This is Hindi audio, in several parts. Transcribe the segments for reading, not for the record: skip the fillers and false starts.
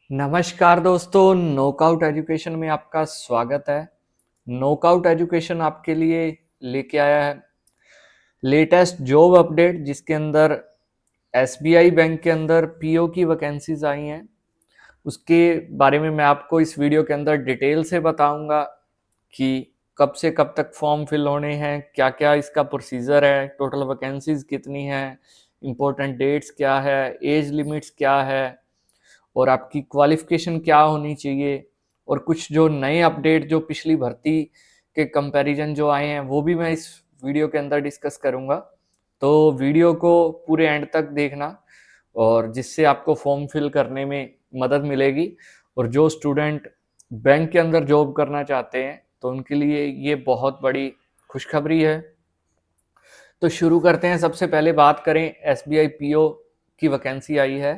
नमस्कार दोस्तों, नोकआउट एजुकेशन में आपका स्वागत है। नोकआउट एजुकेशन आपके लिए लेके आया है लेटेस्ट जॉब अपडेट, जिसके अंदर एसबीआई बैंक के अंदर पीओ की वैकेंसीज आई हैं। उसके बारे में मैं आपको इस वीडियो के अंदर डिटेल से बताऊंगा कि कब से कब तक फॉर्म फिल होने हैं, क्या क्या इसका प्रोसीजर है, टोटल वैकेंसीज कितनी हैं, इम्पोर्टेंट डेट्स क्या है, एज लिमिट्स क्या है और आपकी क्वालिफिकेशन क्या होनी चाहिए। और कुछ जो नए अपडेट जो पिछली भर्ती के कंपैरिजन जो आए हैं वो भी मैं इस वीडियो के अंदर डिस्कस करूंगा। तो वीडियो को पूरे एंड तक देखना, और जिससे आपको फॉर्म फिल करने में मदद मिलेगी। और जो स्टूडेंट बैंक के अंदर जॉब करना चाहते हैं तो उनके लिए ये बहुत बड़ी खुशखबरी है। तो शुरू करते हैं। सबसे पहले बात करें, एसबीआई पीओ की वैकेंसी आई है।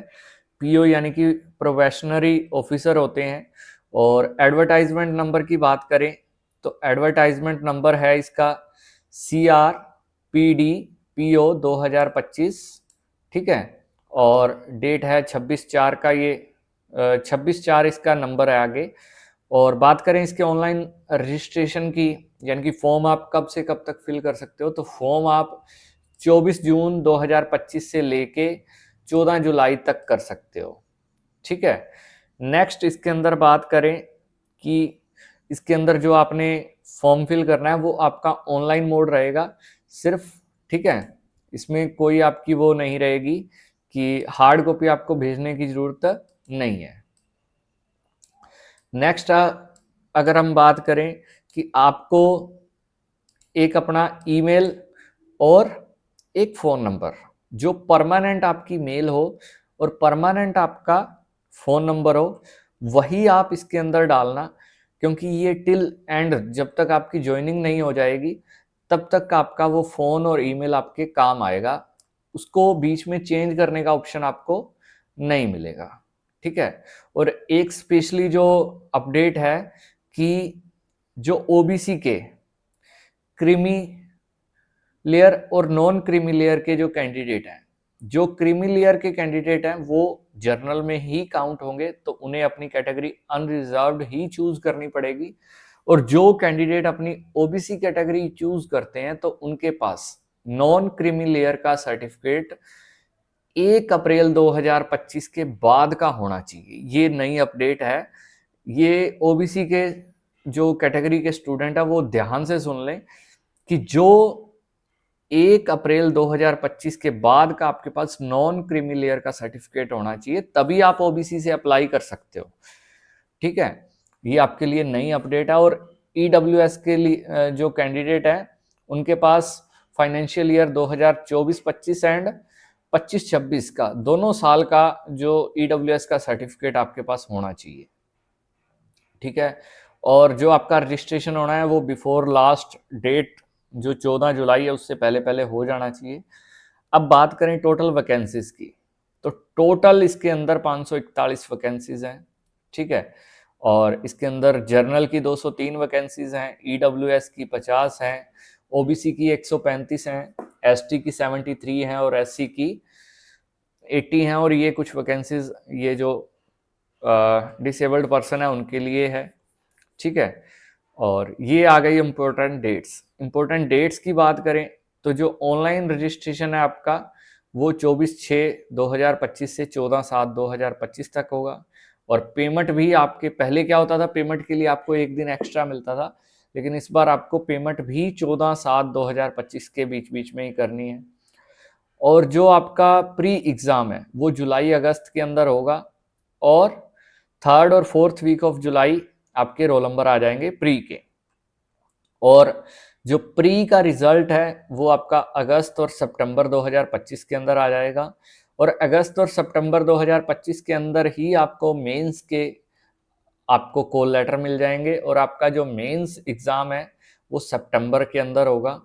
पीओ यानी कि प्रोबेशनरी ऑफिसर होते हैं। और एडवर्टाइजमेंट नंबर की बात करें तो एडवर्टाइजमेंट नंबर है इसका CRPD PO 2025। ठीक है। और डेट है 26/4 का, ये 26/4 इसका नंबर है आगे। और बात करें इसके ऑनलाइन रजिस्ट्रेशन की, यानी कि फॉर्म आप कब से कब तक फिल कर सकते हो, तो फॉर्म आप 24 जून 2025 से लेके 14 जुलाई तक कर सकते हो। ठीक है। नेक्स्ट इसके अंदर बात करें कि इसके अंदर जो आपने फॉर्म फिल करना है वो आपका ऑनलाइन मोड रहेगा सिर्फ। ठीक है। इसमें कोई आपकी वो नहीं रहेगी कि हार्ड कॉपी आपको भेजने की जरूरत नहीं है। नेक्स्ट अगर हम बात करें कि आपको एक अपना ईमेल और एक फ़ोन नंबर, जो परमानेंट आपकी मेल हो और परमानेंट आपका फ़ोन नंबर हो, वही आप इसके अंदर डालना। क्योंकि ये टिल एंड, जब तक आपकी ज्वाइनिंग नहीं हो जाएगी तब तक आपका वो फ़ोन और ईमेल आपके काम आएगा। उसको बीच में चेंज करने का ऑप्शन आपको नहीं मिलेगा। ठीक है। और एक स्पेशली जो अपडेट है कि जो ओबीसी के क्रीमी लेयर और नॉन क्रीमी लेयर के जो कैंडिडेट हैं, जो क्रीमी लेयर के कैंडिडेट हैं वो जर्नल में ही काउंट होंगे, तो उन्हें अपनी कैटेगरी अनरिजर्व्ड ही चूज करनी पड़ेगी। और जो कैंडिडेट अपनी ओबीसी कैटेगरी चूज करते हैं तो उनके पास नॉन क्रीमी लेयर का सर्टिफिकेट 1 अप्रैल 2025 के बाद का होना चाहिए। ये नई अपडेट है। ये ओबीसी के जो कैटेगरी के स्टूडेंट है वो ध्यान से सुन लें कि जो 1 अप्रैल 2025 के बाद का आपके पास नॉन क्रीमी लेयर का सर्टिफिकेट होना चाहिए, तभी आप ओबीसी से अप्लाई कर सकते हो। ठीक है। ये आपके लिए नई अपडेट है। और ईडब्ल्यूएस के लिए जो कैंडिडेट है उनके पास फाइनेंशियल ईयर 2024-25 एंड 25-26 का दोनों साल का जो ईडब्ल्यूएस का सर्टिफिकेट आपके पास होना चाहिए। ठीक है। और जो आपका रजिस्ट्रेशन होना है वो बिफोर लास्ट डेट जो 14 जुलाई है उससे पहले पहले हो जाना चाहिए। अब बात करें टोटल वैकेंसीज की, तो टोटल इसके अंदर 541 वैकेंसीज हैं। ठीक है। और इसके अंदर जर्नल की 203 वैकेंसीज हैं, ईडब्ल्यूएस की 50 हैं, ओबीसी की 135 हैं, एसटी की 73 हैं और एससी की 80 हैं। और ये कुछ वैकेंसीज ये जो डिसेबल्ड पर्सन है उनके लिए है। ठीक है। और ये आ गई इम्पोर्टेंट डेट्स। इम्पोर्टेंट डेट्स की बात करें तो जो ऑनलाइन रजिस्ट्रेशन है आपका वो 24/6/2025 से 14/7/2025 तक होगा। और पेमेंट भी आपके, पहले क्या होता था, पेमेंट के लिए आपको एक दिन एक्स्ट्रा मिलता था, लेकिन इस बार आपको पेमेंट भी 14/7/2025 के बीच बीच में ही करनी है। और जो आपका प्री एग्ज़ाम है वो जुलाई अगस्त के अंदर होगा। और 3rd और 4th वीक ऑफ जुलाई आपके रोल नंबर आ जाएंगे प्री के। और जो प्री का रिजल्ट है वो आपका अगस्त और सितंबर 2025 के अंदर आ जाएगा। और अगस्त और सितंबर 2025 के अंदर ही आपको मेंस के आपको कॉल लेटर मिल जाएंगे। और आपका जो मेंस एग्ज़ाम है वो सितंबर के अंदर होगा।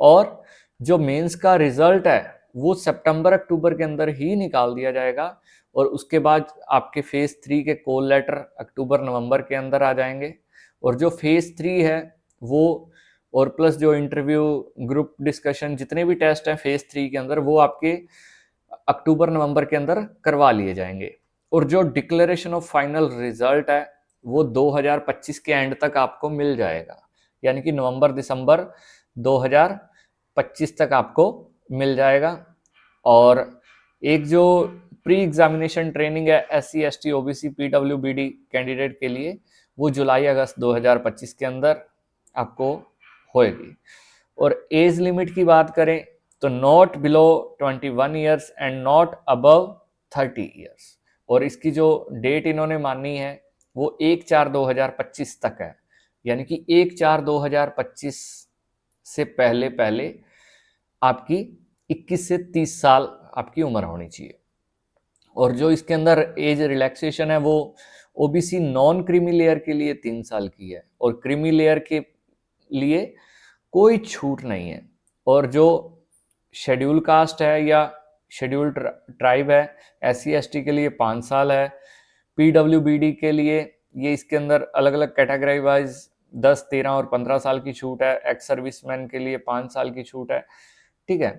और जो मेंस का रिजल्ट है वो सितंबर अक्टूबर के अंदर ही निकाल दिया जाएगा। और उसके बाद आपके फेज 3 के कॉल लेटर अक्टूबर नवंबर के अंदर आ जाएंगे। और जो फेज 3 है वो, और प्लस जो इंटरव्यू ग्रुप डिस्कशन जितने भी टेस्ट हैं फेज 3 के अंदर वो आपके अक्टूबर नवंबर के अंदर करवा लिए जाएंगे। और जो डिक्लेरेशन ऑफ फाइनल रिजल्ट है वो 2025 के एंड तक आपको मिल जाएगा, यानी कि नवंबर दिसंबर 2025 तक आपको मिल जाएगा। और एक जो प्री एग्जामिनेशन ट्रेनिंग है SC ST OBC PWBD candidate के लिए, वो जुलाई अगस्त 2025 के अंदर आपको होएगी। और एज लिमिट की बात करें तो not below 21 years and not above 30 years. और इसकी जो डेट इन्होंने मानी है वो 1/4/2025 तक है, यानी कि 1/4/2025 से पहले पहले आपकी 21 से 30 साल आपकी उम्र होनी चाहिए। और जो इसके अंदर एज रिलैक्सेशन है वो ओबीसी नॉन क्रीमी लेयर के लिए 3 साल की है, और क्रीमी लेयर के लिए कोई छूट नहीं है। और जो शेड्यूल कास्ट है या शेड्यूल ट्राइब है SC ST के लिए 5 साल है। PWBD के लिए ये इसके अंदर अलग अलग कैटेगरी वाइज 10, 13 और 15 साल की छूट है। एक्स सर्विसमैन के लिए 5 साल की छूट है, ठीक है।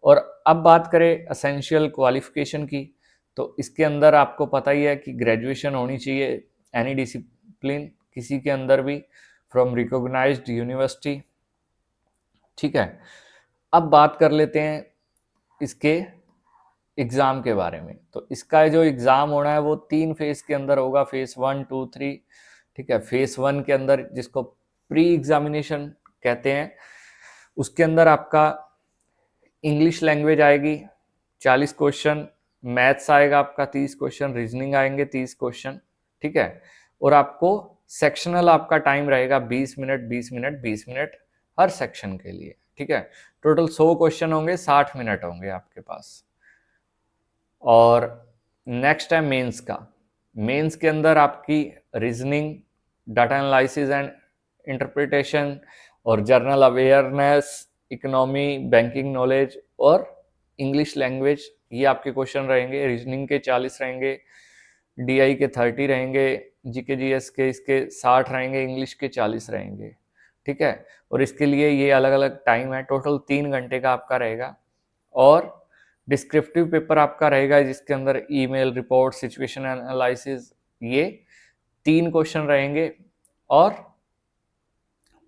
और अब बात करें असेंशियल क्वालिफिकेशन की, तो इसके अंदर आपको पता ही है कि ग्रेजुएशन होनी चाहिए एनी डिसिप्लिन किसी के अंदर भी फ्रॉम रिकॉग्नाइज्ड यूनिवर्सिटी, ठीक है। अब बात कर लेते हैं इसके एग्ज़ाम के बारे में। तो इसका जो एग्ज़ाम होना है वो 3 फेज़ के अंदर होगा, फेज़ 1, 2, 3, ठीक है। फेज़ 1 के अंदर जिसको प्री एग्जामिनेशन कहते हैं, उसके अंदर आपका इंग्लिश लैंग्वेज आएगी 40 क्वेश्चन, मैथ्स आएगा आपका 30 क्वेश्चन, रीजनिंग आएंगे 30 क्वेश्चन, ठीक है। और आपको सेक्शनल आपका टाइम रहेगा 20 मिनट 20 मिनट 20 मिनट हर सेक्शन के लिए, ठीक है। टोटल 100 क्वेश्चन होंगे, 60 मिनट होंगे आपके पास। और नेक्स्ट है मेंस का। मेंस के अंदर आपकी reasoning, data analysis and interpretation और general awareness, economy, banking knowledge और इंग्लिश लैंग्वेज, ये आपके क्वेश्चन रहेंगे। रीजनिंग के 40 रहेंगे, DI के 30 रहेंगे, GK GS के इसके 60 रहेंगे, इंग्लिश के 40 रहेंगे, ठीक है। और इसके लिए ये अलग अलग टाइम है, टोटल 3 घंटे का आपका रहेगा। और डिस्क्रिप्टिव पेपर आपका रहेगा जिसके अंदर ईमेल, रिपोर्ट, सिचुएशन एनालिसिस, ये 3 क्वेश्चन रहेंगे और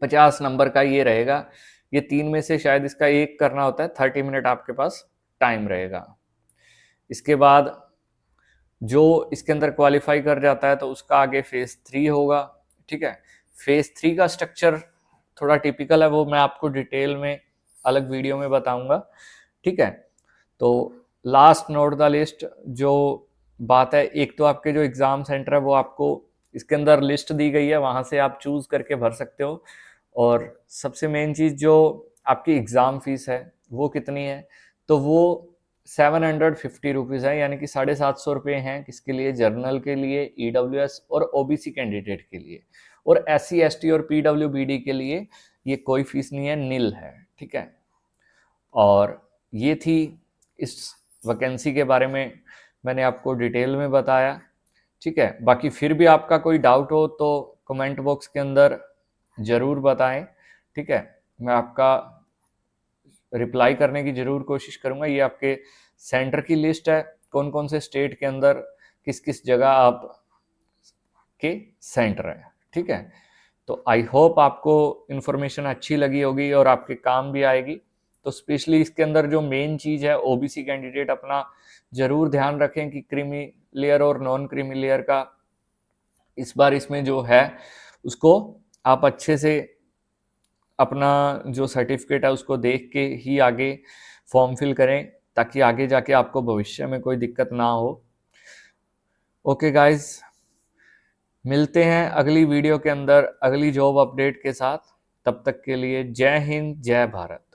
50 नंबर का ये रहेगा। ये 3 में से शायद इसका एक करना होता है, 30 मिनट आपके पास टाइम रहेगा। इसके बाद जो इसके अंदर क्वालिफाई कर जाता है तो उसका आगे फेज 3 होगा, ठीक है। फेज 3 का स्ट्रक्चर थोड़ा टिपिकल है, वो मैं आपको डिटेल में अलग वीडियो में बताऊंगा, ठीक है। तो लास्ट नोट द लिस्ट जो बात है, एक तो आपके जो एग्ज़ाम सेंटर है वो आपको इसके अंदर लिस्ट दी गई है, वहाँ से आप चूज़ करके भर सकते हो। और सबसे मेन चीज़ जो आपकी एग्ज़ाम फीस है वो कितनी है, तो वो 750 रुपीज़ है, यानी कि 750 रुपये हैं किसके लिए, जर्नल के लिए, EWS और OBC कैंडिडेट के लिए। और SC ST और PWBD के लिए ये कोई फीस नहीं है, नील है, ठीक है। और ये थी इस वैकेंसी के बारे में, मैंने आपको डिटेल में बताया, ठीक है। बाकी फिर भी आपका कोई डाउट हो तो कमेंट बॉक्स के अंदर ज़रूर बताएं, ठीक है। मैं आपका रिप्लाई करने की ज़रूर कोशिश करूँगा। ये आपके सेंटर की लिस्ट है, कौन कौन से स्टेट के अंदर किस किस जगह आप के सेंटर है, ठीक है। तो आई होप आपको इन्फॉर्मेशन अच्छी लगी होगी और आपके काम भी आएगी। तो स्पेशली इसके अंदर जो मेन चीज़ है, OBC कैंडिडेट अपना ज़रूर ध्यान रखें कि क्रीमी लेयर और नॉन क्रीमी लेयर का इस बार इसमें जो है उसको आप अच्छे से अपना जो सर्टिफिकेट है उसको देख के ही आगे फॉर्म फिल करें, ताकि आगे जाके आपको भविष्य में कोई दिक्कत ना हो। ओके गाइज, मिलते हैं अगली वीडियो के अंदर अगली जॉब अपडेट के साथ। तब तक के लिए जय हिंद, जय भारत।